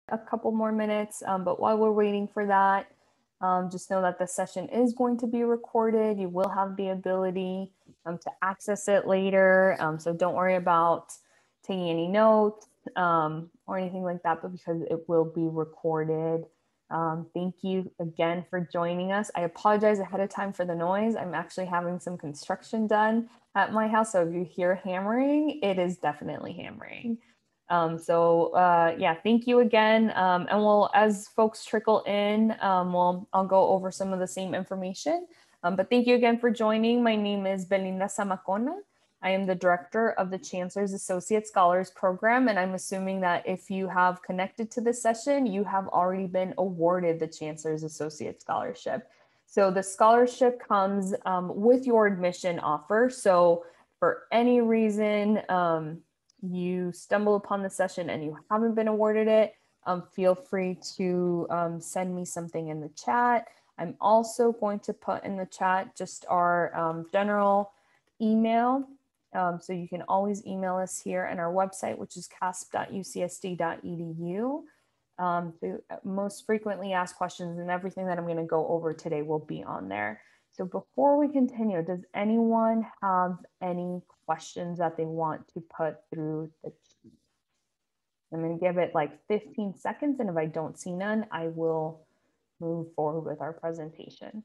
a couple more minutes, but while we're waiting for that, just know that the session is going to be recorded. You will have the ability to access it later. So don't worry about taking any notes or anything like that, but because it will be recorded. Thank you again for joining us. I apologize ahead of time for the noise. I'm actually having some construction done at my house. So if you hear hammering, it is definitely hammering. Yeah, thank you again. And we'll, as folks trickle in, I'll go over some of the same information. But thank you again for joining. My name is Belinda Zamacona. I am the director of the Chancellor's Associate Scholars Program, and I'm assuming that if you have connected to this session, you have already been awarded the Chancellor's Associate Scholarship. So the scholarship comes with your admission offer. So for any reason, you stumble upon the session and you haven't been awarded it, feel free to send me something in the chat. I'm also going to put in the chat just our general email. So you can always email us here on our website, which is casp.ucsd.edu. The most frequently asked questions and everything that I'm going to go over today will be on there. So before we continue, does anyone have any questions that they want to put through the chat? I'm going to give it like 15 seconds, and if I don't see none, I will move forward with our presentation.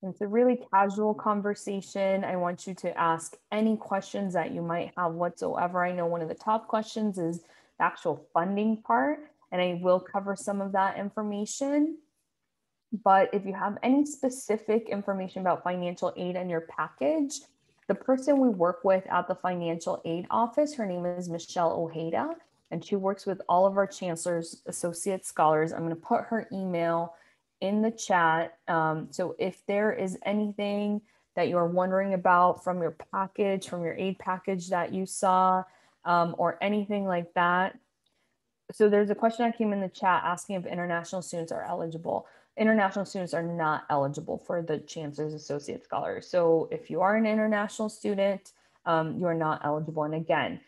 It's a really casual conversation. I want you to ask any questions that you might have whatsoever. I know one of the top questions is the actual funding part, and I will cover some of that information. But if you have any specific information about financial aid in your package, the person we work with at the financial aid office, her name is Michelle Ojeda, and she works with all of our Chancellor's Associate Scholars. I'm going to put her email in the chat. So if there is anything that you're wondering about from your package, from your aid package that you saw, or anything like that. So there's a question that came in the chat asking if international students are eligible. International students are not eligible for the Chancellor's Associate Scholars. So if you are an international student, you are not eligible. And again,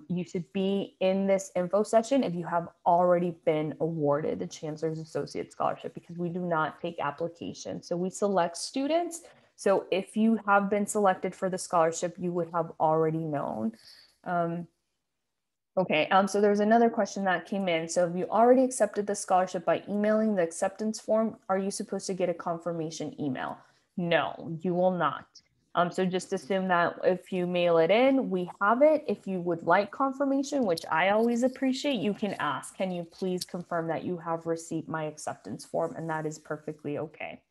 you should be in this info session if you have already been awarded the Chancellor's Associate Scholarship, because we do not take applications. So we select students. So if you have been selected for the scholarship, you would have already known. Okay, so there's another question that came in. So if you already accepted the scholarship by emailing the acceptance form, are you supposed to get a confirmation email? No, you will not. So just assume that if you mail it in, we have it. If you would like confirmation, which I always appreciate, you can ask, can you please confirm that you have received my acceptance form? And that is perfectly okay.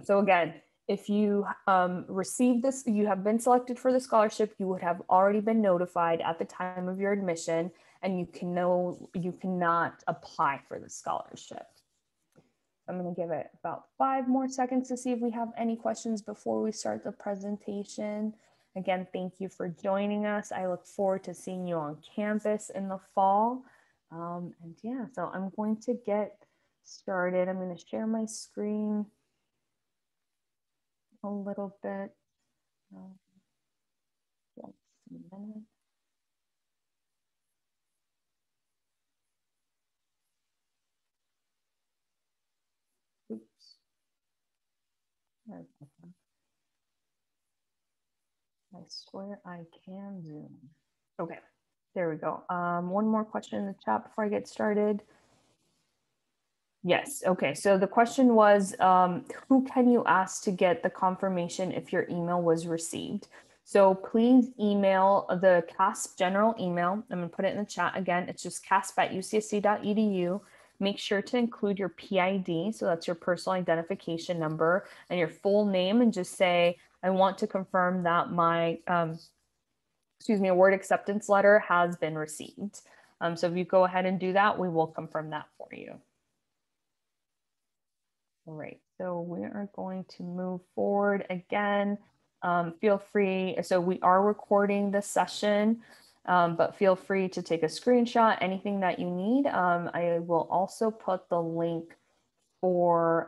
So again, if you receive this, you have been selected for the scholarship, you would have already been notified at the time of your admission, and you cannot apply for the scholarship. I'm going to give it about 5 more seconds to see if we have any questions before we start the presentation. Again, thank you for joining us. I look forward to seeing you on campus in the fall. And yeah, so I'm going to get started. I'm going to share my screen a little bit. Just a minute. Oops. I swear I can zoom. Okay, there we go. One more question in the chat before I get started. Yes, okay, so the question was, who can you ask to get the confirmation if your email was received? So please email the CASP general email. I'm gonna put it in the chat again. It's just casp@ucsc.edu. Make sure to include your PID, so that's your personal identification number, and your full name, and just say, I want to confirm that my, award acceptance letter has been received. So if you go ahead and do that, we will confirm that for you. All right, so we are going to move forward again. Feel free, so we are recording the session, but feel free to take a screenshot, anything that you need. I will also put the link for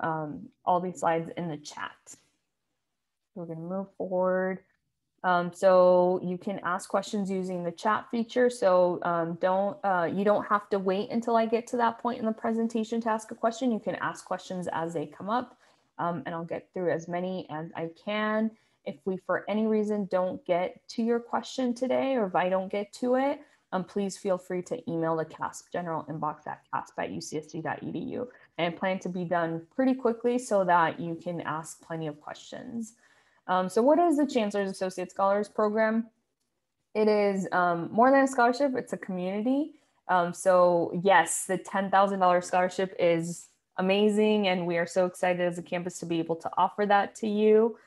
all these slides in the chat. We're going to move forward. So you can ask questions using the chat feature. So you don't have to wait until I get to that point in the presentation to ask a question. You can ask questions as they come up, and I'll get through as many as I can. If we, for any reason, don't get to your question today, or if I don't get to it, please feel free to email the CASP general inbox at casp@ucsd.edu. And I plan to be done pretty quickly so that you can ask plenty of questions. So what is the Chancellor's Associate Scholars Program? It is more than a scholarship, it's a community. So yes, the $10,000 scholarship is amazing, and we are so excited as a campus to be able to offer that to you.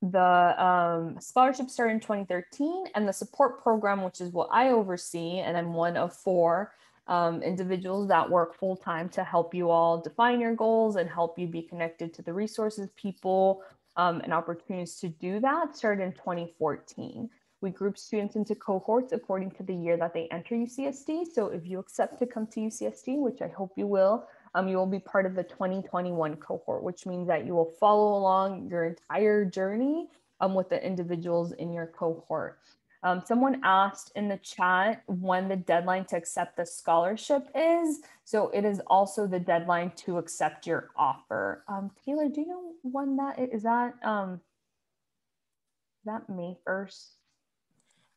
The scholarship started in 2013, and the support program, which is what I oversee, and I'm one of 4 individuals that work full-time to help you all define your goals and help you be connected to the resources, people, and opportunities to do that, started in 2014. We group students into cohorts according to the year that they enter UCSD. So if you accept to come to UCSD, which I hope you will be part of the 2021 cohort, which means that you will follow along your entire journey with the individuals in your cohort. Someone asked in the chat when the deadline to accept the scholarship is. So it is also the deadline to accept your offer. Taylor, do you know when that is? Is that May 1st?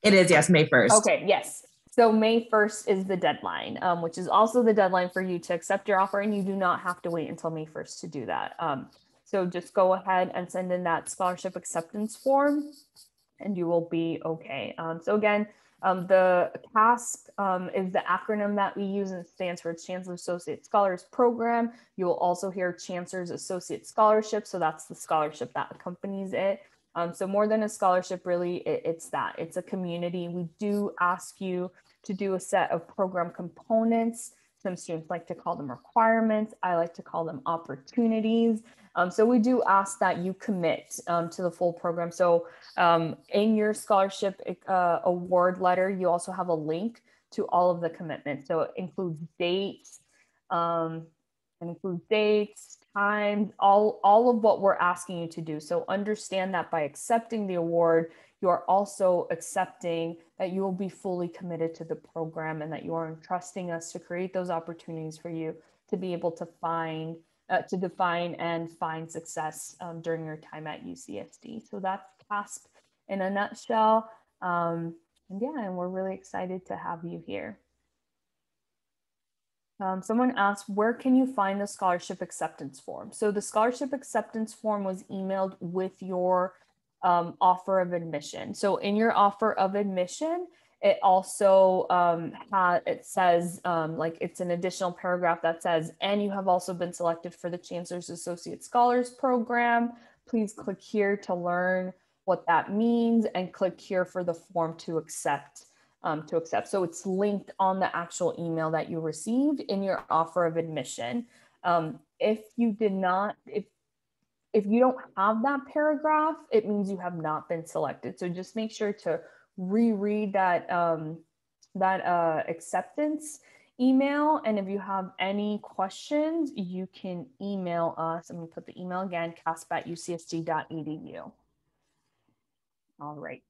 It is, yes, May 1st. Okay, yes. So May 1st is the deadline, which is also the deadline for you to accept your offer, and you do not have to wait until May 1st to do that. So just go ahead and send in that scholarship acceptance form, and you will be okay. So again, the CASP is the acronym that we use, and it stands for Chancellor's Associate Scholars Program. You will also hear Chancellor's Associate Scholarship, so that's the scholarship that accompanies it. So more than a scholarship, really, it's a community. We do ask you to do a set of program components. Some students like to call them requirements. I like to call them opportunities. So we do ask that you commit to the full program. So in your scholarship award letter, you also have a link to all of the commitments. So it includes dates, times, all of what we're asking you to do. So understand that by accepting the award, you are also accepting that you will be fully committed to the program, and that you are entrusting us to create those opportunities for you to be able to to define and find success during your time at UCSD. So that's CASP in a nutshell. And we're really excited to have you here. Someone asked, where can you find the scholarship acceptance form? So the scholarship acceptance form was emailed with your offer of admission. So in your offer of admission, it also it says, like, it's an additional paragraph that says, and you have also been selected for the Chancellor's Associate Scholars Program. Please click here to learn what that means, and click here for the form to accept. So it's linked on the actual email that you received in your offer of admission. If you don't have that paragraph, it means you have not been selected. So just make sure to reread that acceptance email. And if you have any questions, you can email us. I'm going to put the email again, casp@ucsd.edu. All right.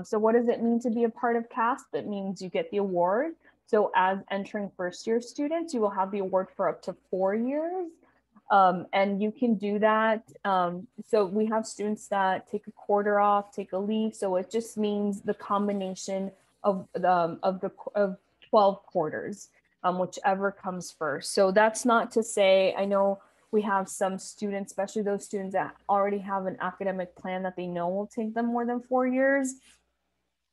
So what does it mean to be a part of CASP? It means you get the award. So as entering first year students, you will have the award for up to 4 years. And you can do that. So we have students that take a quarter off, take a leave. So it just means the combination of 12 quarters, whichever comes first. So that's not to say, I know we have some students, especially those students that already have an academic plan that they know will take them more than 4 years.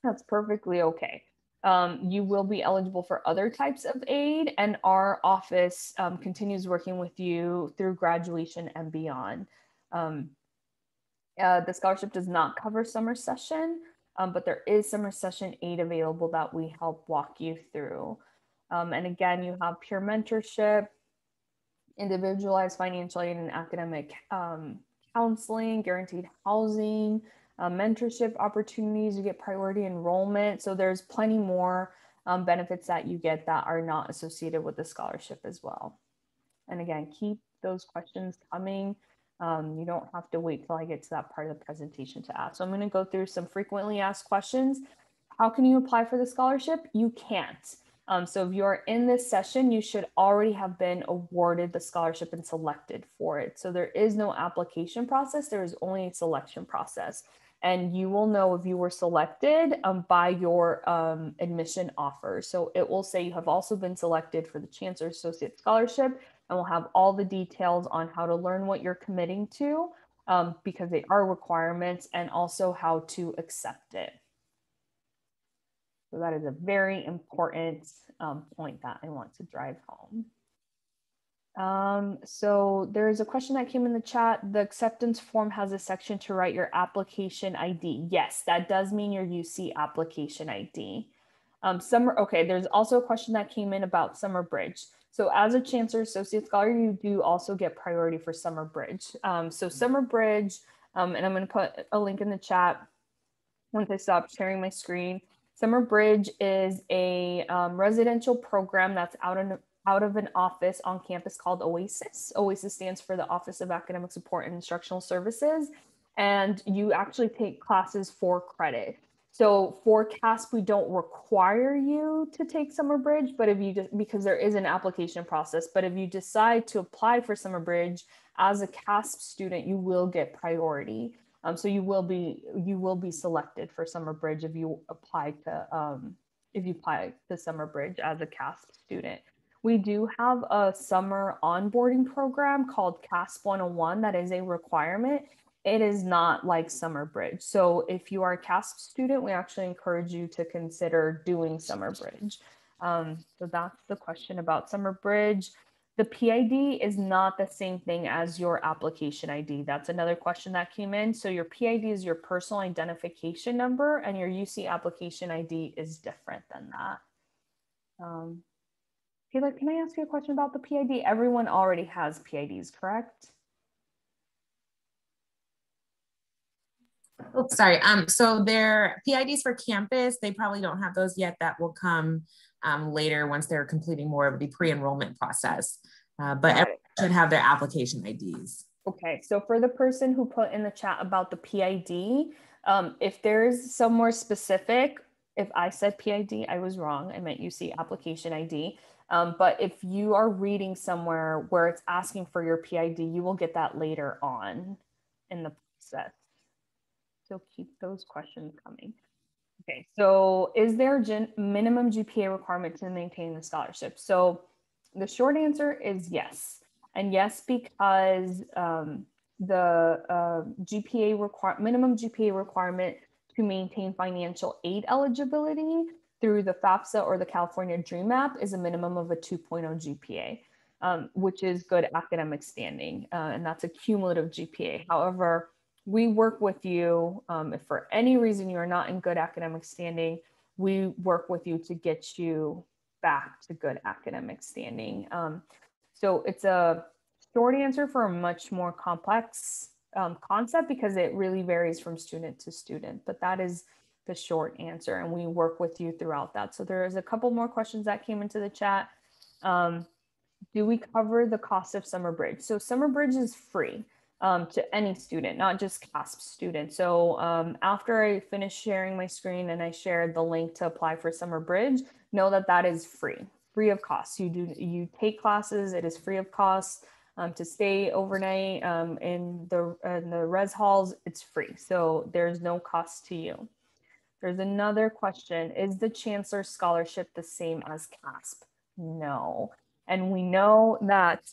That's perfectly okay. You will be eligible for other types of aid, and our office continues working with you through graduation and beyond. The scholarship does not cover summer session, but there is summer session aid available that we help walk you through. And again, you have peer mentorship, individualized financial aid and academic counseling, guaranteed housing, mentorship opportunities. You get priority enrollment. So there's plenty more benefits that you get that are not associated with the scholarship as well. And again, keep those questions coming. You don't have to wait till I get to that part of the presentation to ask. So I'm going to go through some frequently asked questions. How can you apply for the scholarship? You can't. So if you're in this session, you should already have been awarded the scholarship and selected for it. So there is no application process. There is only a selection process. And you will know if you were selected by your admission offer. So it will say you have also been selected for the Chancellor Associate Scholarship, and we'll have all the details on how to learn what you're committing to because they are requirements, and also how to accept it. So that is a very important point that I want to drive home. So there's a question that came in the chat. The acceptance form has a section to write your application ID. Yes, that does mean your UC application ID. Okay, there's also a question that came in about Summer Bridge. So as a Chancellor Associate Scholar, you do also get priority for Summer Bridge. So Summer Bridge, and I'm going to put a link in the chat once I stop sharing my screen. Summer Bridge is a residential program that's out of an office on campus called OASIS. OASIS stands for the Office of Academic Support and Instructional Services. And you actually take classes for credit. So for CASP, we don't require you to take Summer Bridge, but if you just, because there is an application process, but if you decide to apply for Summer Bridge as a CASP student, you will get priority. So you will be selected for Summer Bridge if you apply to Summer Bridge as a CASP student. We do have a summer onboarding program called CASP 101 that is a requirement. It is not like Summer Bridge. So if you are a CASP student, we actually encourage you to consider doing Summer Bridge. So that's the question about Summer Bridge. The PID is not the same thing as your application ID. That's another question that came in. So your PID is your personal identification number, and your UC application ID is different than that. Taylor, can I ask you a question about the PID? Everyone already has PIDs, correct? Oh, sorry. So their PIDs for campus, they probably don't have those yet. That will come later once they're completing more of the pre-enrollment process. But everyone should have their application IDs. Okay, so for the person who put in the chat about the PID, if there's some more specific, if I said PID, I was wrong. I meant UC application ID. But if you are reading somewhere where it's asking for your PID, you will get that later on in the process. So keep those questions coming. Okay, so is there a minimum GPA requirement to maintain the scholarship? So the short answer is yes. And yes, because the minimum GPA requirement to maintain financial aid eligibility through the FAFSA or the California Dream Map is a minimum of a 2.0 GPA, which is good academic standing, and that's a cumulative GPA. However, we work with you. If for any reason you are not in good academic standing, we work with you to get you back to good academic standing. So it's a short answer for a much more complex concept because it really varies from student to student, but that is the short answer, and we work with you throughout that. So there's a couple more questions that came into the chat. Do we cover the cost of Summer Bridge? So Summer Bridge is free to any student, not just CASP students. So after I finish sharing my screen and I shared the link to apply for Summer Bridge, know that that is free of cost. You take classes, it is free of cost. To stay overnight in the res halls, it's free. So there's no cost to you. There's another question. Is the Chancellor Scholarship the same as CASP? No. And we know that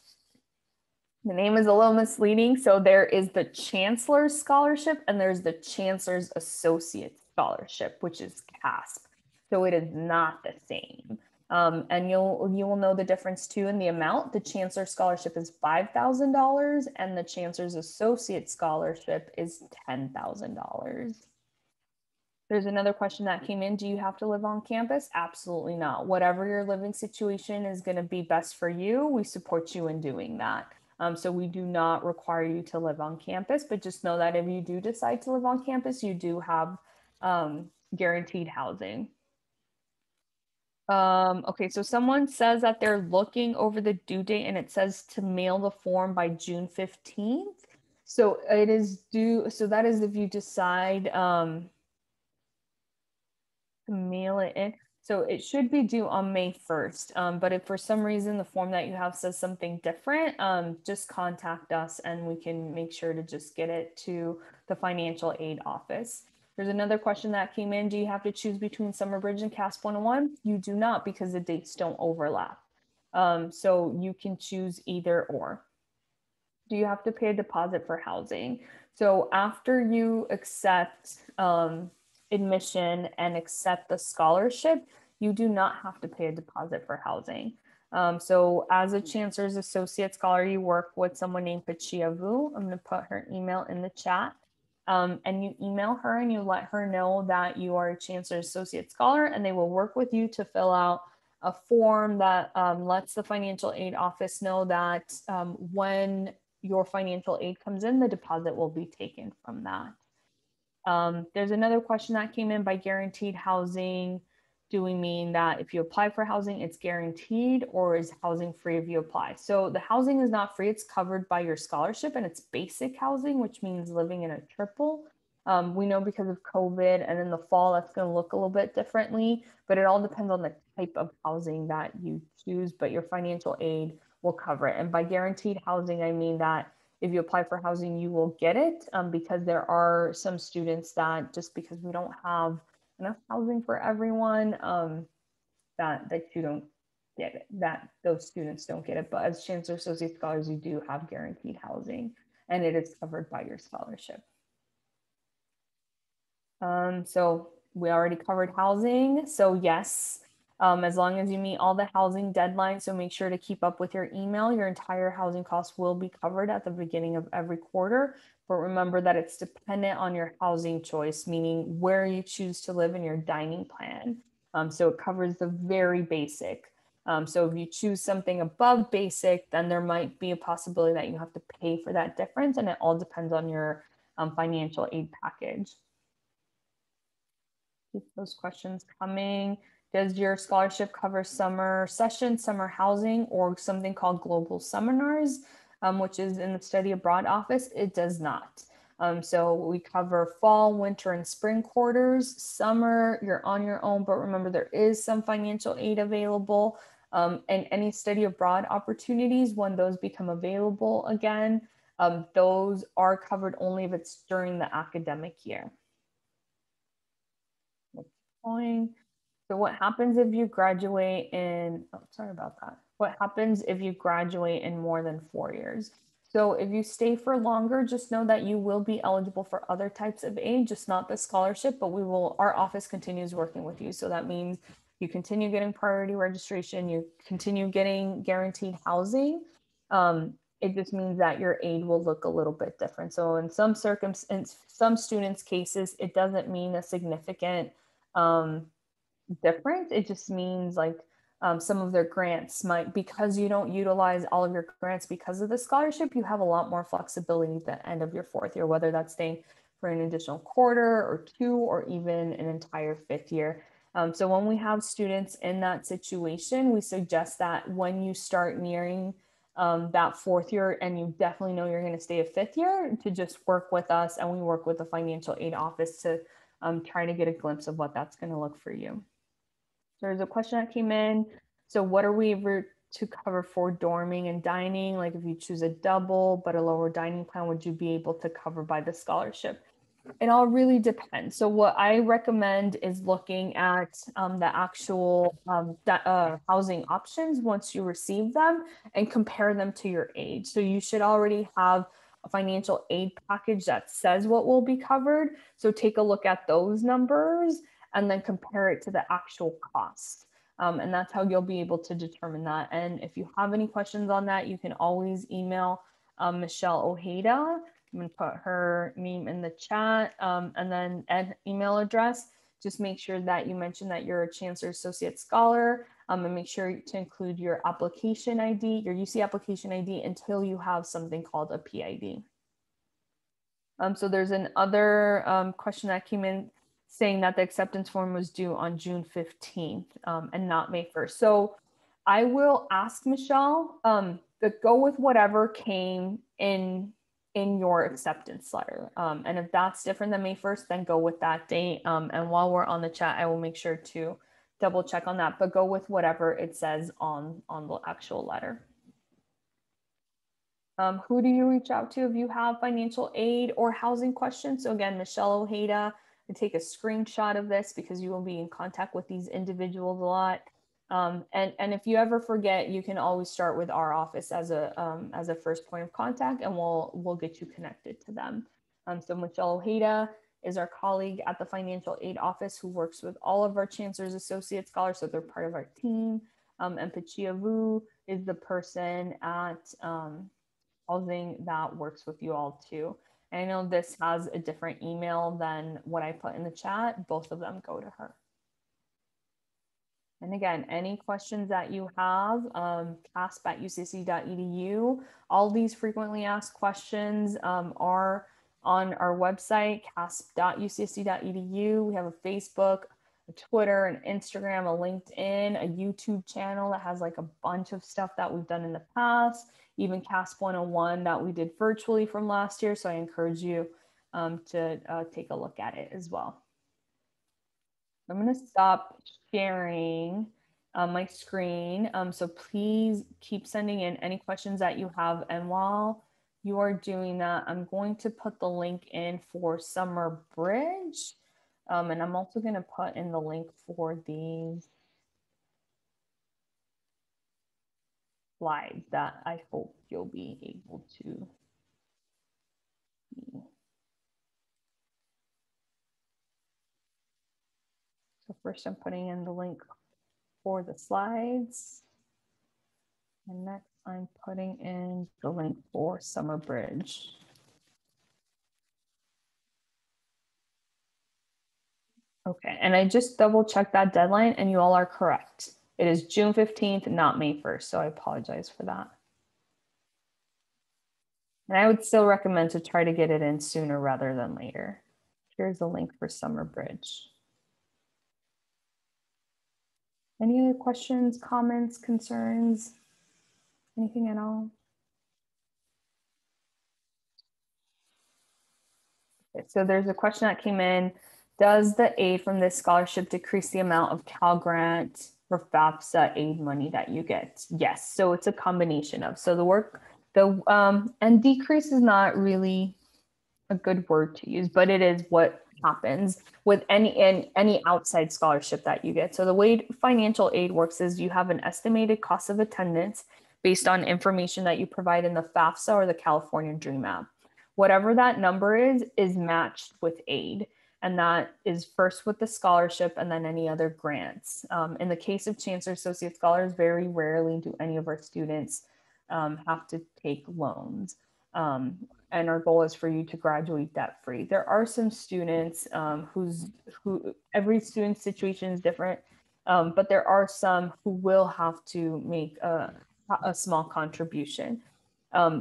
the name is a little misleading. So there is the Chancellor's Scholarship and there's the Chancellor's Associate Scholarship, which is CASP. So it is not the same. And you will know the difference too in the amount. The Chancellor Scholarship is $5,000 and the Chancellor's Associate Scholarship is $10,000. There's another question that came in. Do you have to live on campus? Absolutely not. Whatever your living situation is going to be best for you, we support you in doing that. So we do not require you to live on campus, but just know that if you do decide to live on campus, you do have guaranteed housing. Okay, so someone says that they're looking over the due date and it says to mail the form by June 15th. So it is due, so that is if you decide to mail it in. So it should be due on May 1st. But if for some reason the form that you have says something different, just contact us and we can make sure to just get it to the financial aid office. There's another question that came in. Do you have to choose between Summer Bridge and CASP 101? You do not, because the dates don't overlap. So you can choose either or. Do you have to pay a deposit for housing? So after you accept admission and accept the scholarship, you do not have to pay a deposit for housing. So as a Chancellor's Associate Scholar, you work with someone named Pachia Vu. I'm going to put her email in the chat. And you email her and you let her know that you are a Chancellor's Associate Scholar, and they will work with you to fill out a form that lets the financial aid office know that when your financial aid comes in, the deposit will be taken from that. There's another question that came in. By guaranteed housing, do we mean that if you apply for housing, it's guaranteed, or is housing free if you apply? So the housing is not free. It's covered by your scholarship, and it's basic housing, which means living in a triple. We know because of COVID and in the fall, that's going to look a little bit differently, but it all depends on the type of housing that you choose, but your financial aid will cover it. And by guaranteed housing, I mean that if you apply for housing, you will get it, because there are some students that just because we don't have enough housing for everyone, that you don't get it, that those students don't get it. But as Chancellor Associate Scholars, you do have guaranteed housing, and it is covered by your scholarship. So we already covered housing. So yes, as long as you meet all the housing deadlines, so make sure to keep up with your email. Your entire housing costs will be covered at the beginning of every quarter. But remember that it's dependent on your housing choice, meaning where you choose to live in your dining plan. So it covers the very basic. So if you choose something above basic, then there might be a possibility that you have to pay for that difference, and it all depends on your financial aid package. Keep those questions coming. Does your scholarship cover summer session, summer housing, or something called global seminars, which is in the study abroad office? It does not. So we cover fall, winter, and spring quarters. Summer, you're on your own, but remember there is some financial aid available. And any study abroad opportunities, when those become available again, those are covered only if it's during the academic year. So what happens if you graduate in, oh, sorry about that. What happens if you graduate in more than 4 years? So if you stay for longer, just know that you will be eligible for other types of aid, just not the scholarship, but our office continues working with you. So that means you continue getting priority registration, you continue getting guaranteed housing. It just means that your aid will look a little bit different. So in some students' cases, it doesn't mean a significant difference. It just means like some of their grants might, because you don't utilize all of your grants because of the scholarship, you have a lot more flexibility at the end of your 4th year, whether that's staying for an additional quarter or 2, or even an entire 5th year. So when we have students in that situation, we suggest that when you start nearing that 4th year, and you definitely know you're going to stay a 5th year, to just work with us, and we work with the financial aid office to try to get a glimpse of what that's going to look for you. There's a question that came in. So what are we to cover for dorming and dining? Like if you choose a double but a lower dining plan, would you be able to cover by the scholarship? It all really depends. So what I recommend is looking at the actual housing options once you receive them, and compare them to your age. So you should already have a financial aid package that says what will be covered. So take a look at those numbers and then compare it to the actual cost. And that's how you'll be able to determine that. And if you have any questions on that, you can always email Michelle Ojeda. I'm going to put her name in the chat, and then an email address. Just make sure that you mention that you're a Chancellor Associate Scholar, and make sure to include your application ID, your UC application ID, until you have something called a PID. So there's another question that came in saying that the acceptance form was due on June 15th and not May 1st. So I will ask Michelle to go with whatever came in in your acceptance letter. And if that's different than May 1st, then go with that date. And while we're on the chat, I will make sure to double check on that, but go with whatever it says on the actual letter. Who do you reach out to if you have financial aid or housing questions? So again, Michelle Ojeda, and take a screenshot of this because you will be in contact with these individuals a lot. And if you ever forget, you can always start with our office as a first point of contact, and we'll get you connected to them. So Michelle Ojeda is our colleague at the Financial Aid Office who works with all of our Chancellor's Associate Scholars, so they're part of our team. And Pachia Vu is the person at housing that works with you all too. And I know this has a different email than what I put in the chat. Both of them go to her. And again, any questions that you have, casp@ucsc.edu. All these frequently asked questions are on our website, casp.ucsc.edu. We have a Facebook, a Twitter, an Instagram, a LinkedIn, a YouTube channel that has like a bunch of stuff that we've done in the past, even CASP 101 that we did virtually from last year. So I encourage you to take a look at it as well. I'm going to stop sharing my screen. So please keep sending in any questions that you have. And while you are doing that, I'm going to put the link in for Summer Bridge. And I'm also going to put in the link for the slides that I hope you'll be able to see. So first I'm putting in the link for the slides. And next I'm putting in the link for Summer Bridge. Okay, and I just double checked that deadline and you all are correct. It is June 15th, not May 1st. So I apologize for that. And I would still recommend to try to get it in sooner rather than later. Here's the link for Summer Bridge. Any other questions, comments, concerns, anything at all? Okay, so there's a question that came in. Does the aid from this scholarship decrease the amount of Cal Grant or FAFSA aid money that you get? Yes, so it's a combination of, so and decrease is not really a good word to use, but it is what happens with any outside scholarship that you get. So the way financial aid works is you have an estimated cost of attendance based on information that you provide in the FAFSA or the California Dream App. Whatever that number is matched with aid. And that is first with the scholarship and then any other grants. In the case of Chancellor Associate Scholars, very rarely do any of our students have to take loans. And our goal is for you to graduate debt free. There are some students who every student's situation is different, but there are some who will have to make a small contribution.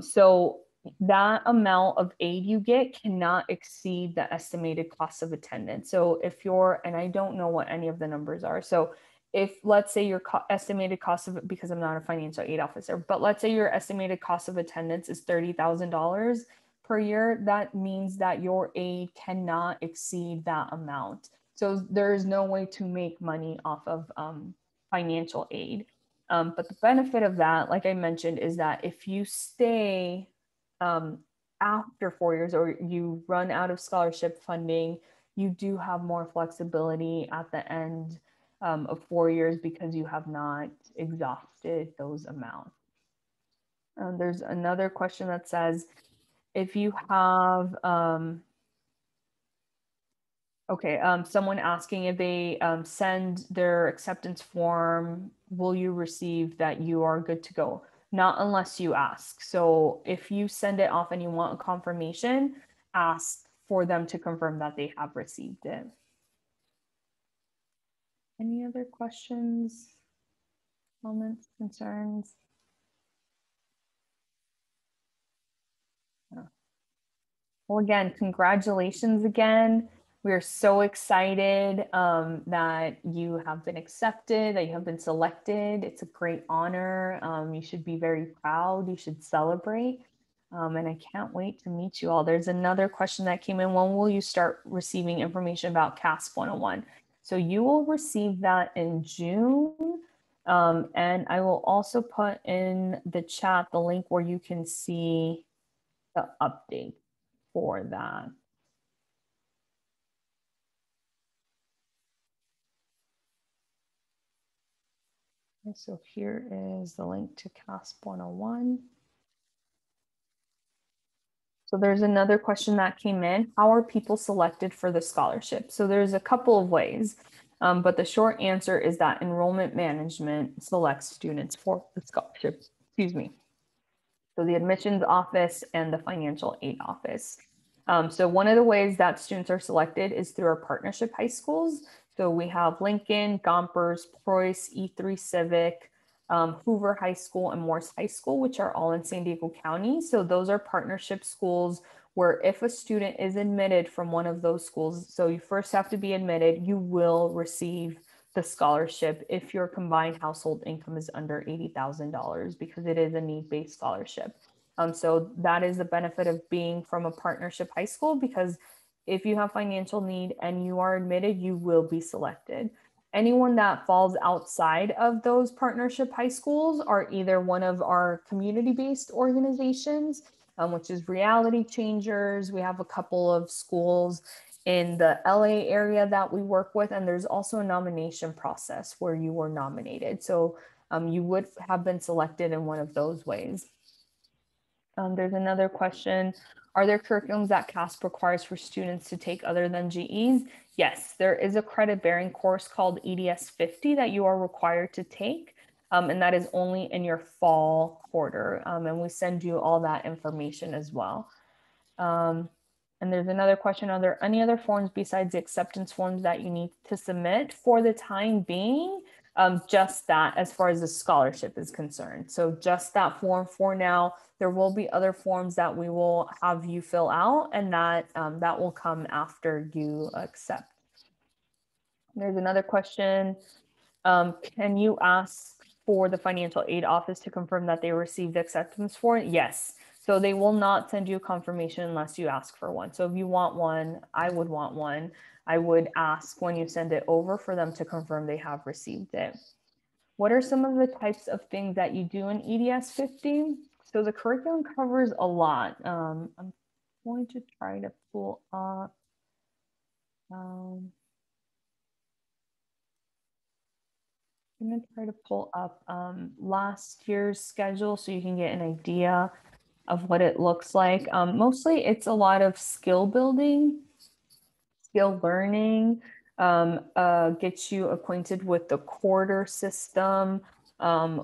So that amount of aid you get cannot exceed the estimated cost of attendance. So if you're, and I don't know what any of the numbers are. So if let's say your estimated cost of, because I'm not a financial aid officer, but let's say your estimated cost of attendance is $30,000 per year, that means that your aid cannot exceed that amount. So there is no way to make money off of financial aid. But the benefit of that, like I mentioned, is that if you stay after 4 years or you run out of scholarship funding, you do have more flexibility at the end of 4 years because you have not exhausted those amounts. There's another question that says, if you have, someone asking if they send their acceptance form, will you receive that you are good to go? Not unless you ask. So if you send it off and you want a confirmation, ask for them to confirm that they have received it. Any other questions, comments, concerns? Well, again, congratulations again. We're so excited that you have been accepted, that you have been selected. It's a great honor. You should be very proud. You should celebrate. And I can't wait to meet you all. There's another question that came in. When will you start receiving information about CASP 101? So you will receive that in June. And I will also put in the chat the link where you can see the update for that. So here is the link to CASP 101. So there's another question that came in. How are people selected for the scholarship? So there's a couple of ways, but the short answer is that enrollment management selects students for the scholarship. Excuse me. So the admissions office and the financial aid office. So one of the ways that students are selected is through our partnership high schools. So we have Lincoln, Gompers, Preuss, E3 Civic, Hoover High School, and Morse High School, which are all in San Diego County. So those are partnership schools where if a student is admitted from one of those schools, so you first have to be admitted, you will receive the scholarship if your combined household income is under $80,000 because it is a need-based scholarship. So that is the benefit of being from a partnership high school, because if you have financial need and you are admitted, you will be selected. Anyone that falls outside of those partnership high schools are either one of our community-based organizations, which is Reality Changers. We have a couple of schools in the LA area that we work with, and there's also a nomination process where you were nominated. So you would have been selected in one of those ways. There's another question. Are there curriculums that CASP requires for students to take other than GEs? Yes, there is a credit bearing course called EDS 50 that you are required to take. And that is only in your fall quarter. And we send you all that information as well. And there's another question. Are there any other forms besides the acceptance forms that you need to submit? For the time being, just that as far as the scholarship is concerned. So just that form for now. There will be other forms that we will have you fill out, and that will come after you accept. There's another question. Can you ask for the financial aid office to confirm that they received the acceptance form? Yes. So they will not send you a confirmation unless you ask for one. So if you want one, I would want one. I would ask when you send it over for them to confirm they have received it. What are some of the types of things that you do in EDS 50? So the curriculum covers a lot. I'm going to try to pull up. I'm going to try to pull up last year's schedule so you can get an idea of what it looks like. Mostly it's a lot of skill building, skill learning, get you acquainted with the quarter system,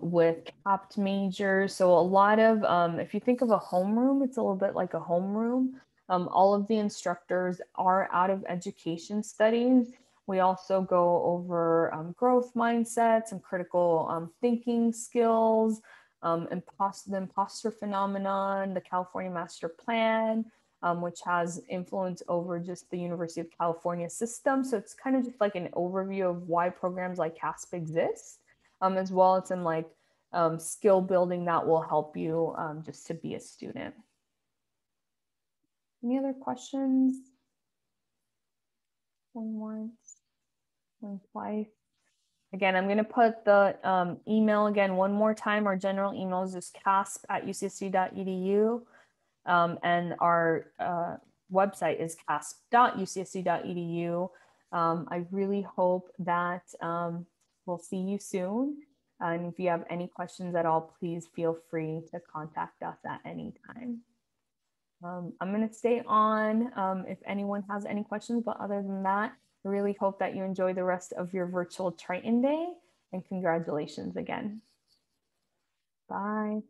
with capped majors. So a lot of, if you think of a homeroom, it's a little bit like a homeroom. All of the instructors are out of education studies. We also go over growth mindsets and critical thinking skills, the imposter phenomenon, the California Master Plan, which has influence over just the University of California system. So it's kind of just like an overview of why programs like CASP exist, as well as in like skill building that will help you just to be a student. Any other questions? One once, one twice. Again, I'm going to put the email again one more time. Our general email is just casp@ucsc.edu. And our website is casp.ucsc.edu. I really hope that we'll see you soon. And if you have any questions at all, please feel free to contact us at any time. I'm going to stay on if anyone has any questions, but other than that, I really hope that you enjoy the rest of your virtual Triton day, and congratulations again. Bye.